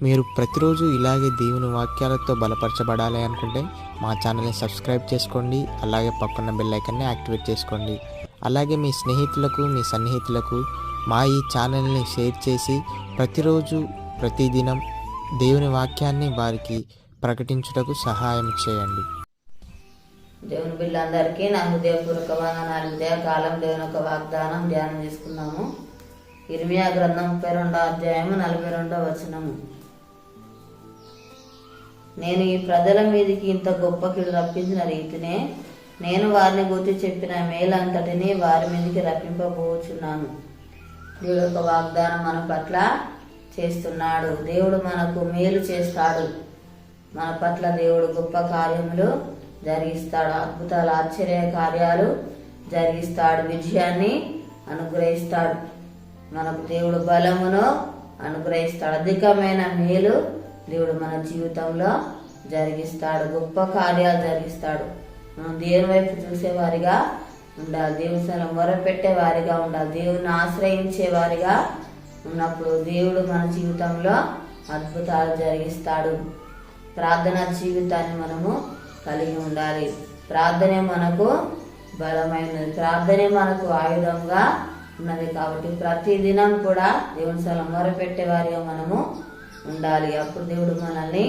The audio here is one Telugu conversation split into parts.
మీరు ప్రతిరోజు ఇలాగే దేవుని వాక్యాలతో బలపరచబడాలి అనుకుంటే మా ఛానల్ని సబ్స్క్రైబ్ చేసుకోండి. అలాగే పక్కన బెల్ ఐకాన్ని యాక్టివేట్ చేసుకోండి. అలాగే మీ స్నేహితులకు, మీ సన్నిహితులకు మా ఈ ఛానల్ని షేర్ చేసి ప్రతిరోజు ప్రతిదినం దేవుని వాక్యాన్ని వారికి ప్రకటించుటకు సహాయం చేయండి. దేవుని బిడ్డలందరికీ నా హృదయపూర్వక వందనాలు. ఉదయకాలం దేవుని యొక్క వాగ్దానం ధ్యానం చేసుకున్నాము. ఇర్మియా గ్రంథం 32వ అధ్యాయము 42వ వచనము. నేను ఈ ప్రజల మీదికి ఇంత గొప్ప కీడు రప్పించిన రీతినే నేను వారిని గుర్తు చెప్పిన మేలంతటిని వారి మీదకి రప్పింపబోచున్నాను. దేవుడు యొక్క వాగ్దానం మన పట్ల చేస్తున్నాడు. దేవుడు మనకు మేలు చేస్తాడు. మన పట్ల దేవుడు గొప్ప కార్యములు జరిగిస్తాడు. అద్భుతాలు, ఆశ్చర్య కార్యాలు జరిగిస్తాడు. విజయాన్ని అనుగ్రహిస్తాడు. మనకు దేవుడు బలమును అనుగ్రహిస్తాడు. అధికమైన మేలు దేవుడు మన జీవితంలో జరిగిస్తాడు. గొప్ప కార్యాలు జరిగిస్తాడు. మనం దేవుని వైపు చూసేవారిగా ఉండాలి. దేవుని స్థలం మొరపెట్టే వారిగా ఉండాలి. దేవుని ఆశ్రయించే వారిగా ఉన్నప్పుడు దేవుడు మన జీవితంలో అద్భుతాలు జరిగిస్తాడు. ప్రార్థన జీవితాన్ని మనము కలిగి ఉండాలి. ప్రార్థనే మనకు బలమైనది. ప్రార్థనే మనకు ఆయుధంగా ఉన్నది. కాబట్టి ప్రతి దినం కూడా దేవుని స్థలం మొరపెట్టే వారిగా మనము ఉండాలి. అప్పుడు దేవుడు మనల్ని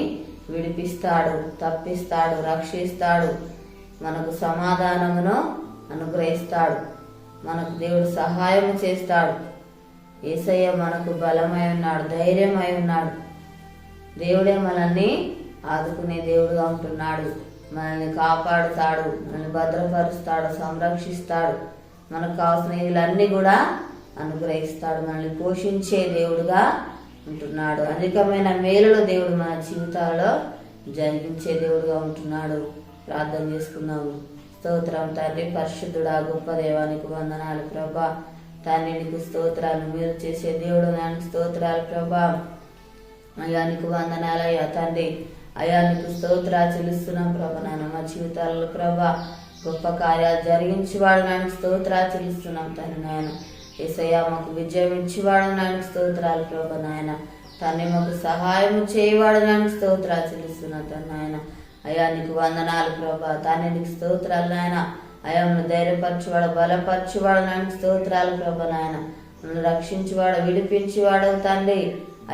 విడిపిస్తాడు, తప్పిస్తాడు, రక్షిస్తాడు, మనకు సమాధానమును అనుగ్రహిస్తాడు, మనకు దేవుడు సహాయం చేస్తాడు. యేసయ్య మనకు బలమై ఉన్నాడు, ధైర్యమై ఉన్నాడు. దేవుడే మనల్ని ఆదుకునే దేవుడుగా ఉంటున్నాడు. మనల్ని కాపాడుతాడు, మనల్ని భద్రపరుస్తాడు, సంరక్షిస్తాడు. మనకు కావాల్సిన ఇవన్నీ కూడా అనుగ్రహిస్తాడు. మనల్ని పోషించే దేవుడుగా ఉంటున్నాడు. అనేకమైన మేలులు దేవుడు మన జీవితాలలో జరిగించే దేవుడుగా ఉంటున్నాడు. ప్రార్థన చేసుకున్నాము. స్తోత్రం తండ్రి, పరిశుద్ధుడా, గొప్ప దేవానికి వందనాలు ప్రభా. తండ్రి నీకు స్తోత్రాలు. మీరు చేసే దేవుడు నానికి స్తోత్రాలు ప్రభా. అయానికి వందనాలయ్యా తండ్రి. అయానికి స్తోత్రాలు చెల్లిస్తున్నాం ప్రభా. నాన్న మా జీవితాలలో ప్రభా గొప్ప కార్యాలు జరిగించేవాడు నానికి స్తోత్రాలు చెల్లిస్తున్నాం తండ్రి. నాయన యేసయ్య మాకు విజయం ఇచ్చేవాడు నానికి స్తోత్రాలు ప్రభా. నాయన తండ్రి మాకు సహాయం చేయవాడు నానికి స్తోత్రాలు చెల్లిస్తున్నాం తండ్రి. నాయన అయ్యా నీకు వందనాలు ప్రభా. తండ్రి నీకు స్తోత్రాలు నాయన. అయాను ధైర్యపరచువాడు, బలపరచువాడు నానికి స్తోత్రాలు ప్రభా. నాయన నన్ను రక్షించువాడు, విడిపించేవాడు తండ్రి.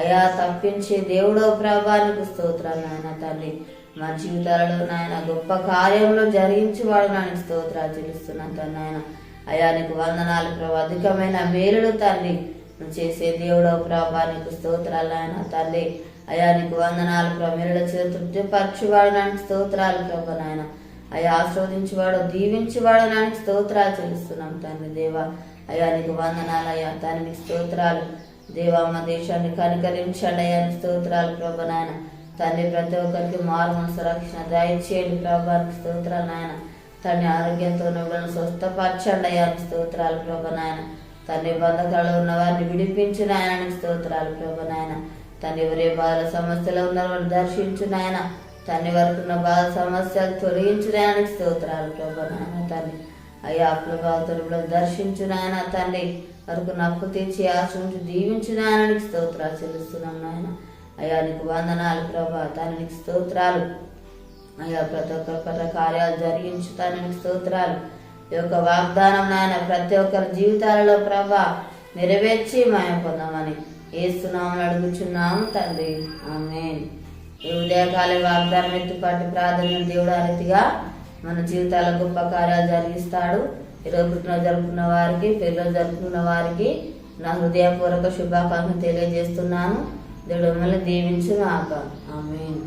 అయా తప్పించే దేవుడో ప్రభా నీకు స్తోత్రాలు నాయన. తండ్రి మా జీవితాలలో నాయన గొప్ప కార్యంలో జరిగించేవాడు నానికి స్తోత్రాలు చెల్లిస్తున్నాను తండ్రి. నాయన అయా నీకు వందనాలు ప్రభా. అధికమైన మేలుడు తండ్రి నువ్వు చేసే దేవుడో ప్రభా నీకు స్తోత్రాలు నాయన. తండ్రి అయా నీకు వందనాలు ప్రభా. మేలుడ తృప్తిపరచువాడు నానికి స్తోత్రాలు ప్రభా. నాయన అయా ఆస్వాదించేవాడు, దీవించేవాడు నానికి స్తోత్రాలు చెల్లిస్తున్నాం తండ్రి. దేవా అయా నీకు వందనాలు అయ్యా. తండ్రి నీకు స్తోత్రాలు దేవా. మా దేశాన్ని కనికరించండి అయ్యా నీకు స్తోత్రాలు ప్రభా. నాయన తండ్రి ప్రతి ఒక్కరికి మారు మనసు రక్షణ దయచేయండి ప్రభా నీకు స్తోత్రాలు నాయన. తండ్రి ఆరోగ్యంతో ఉన్న స్వస్థపరచండి అయ్యా నీకు స్తోత్రాలు ప్రభా. నాయన తండ్రి బంధకాలు ఉన్న వారిని విడిపించిన ఆయనకి స్తోత్రాలు ప్రభా. నాయన తండ్రి ఎవరే బాధల సమస్యలు ఉన్నారో వారిని దర్శించు నాయన. తండ్రి వరకు ఉన్న బాధ సమస్యలు తొలగించిన ఆయనకి స్తోత్రాలు ప్రభా. నాయన తండ్రి అయ్యా అప్పుల బాధలు దర్శించు నాయన. తండ్రి వరకు నప్పు తీర్చి ఆశ్రయించి దీవించిన ఆయనకి స్తోత్రాలు చెల్లిస్తున్నాం నాయన. అయ్యా నీకు వందనాలు ప్రభా. తండ్రి నీకు స్తోత్రాలు అయ్యా. ప్రతి ఒక్కరి కార్యాలు జరిగించు తండ్రి నీకు స్తోత్రాలు. ఈ యొక్క వాగ్దానం నాయన ప్రతి ఒక్కరి జీవితాలలో ప్రభా నెరవేర్చి మాయం పొందామని ఏస్తున్నామని అడుగుచున్నాము తండ్రి. ఆమేన్. ఈ ఉదయకాల వాగ్దానం ఎత్తుపాటి ప్రార్థన దేవుడు ఆ రీతిగా మన జీవితాల గొప్ప కార్యాలు జరిగిస్తాడు. ఈరోజు పుట్టినరోజు జరుపుకున్న వారికి, పెళ్ళిరోజు జరుపుకున్న వారికి నా హృదయపూర్వక శుభాకాంక్షలు తెలియజేస్తున్నాను. దేవుడు మిమ్మల్ని దీవించుగాక. ఆమేన్.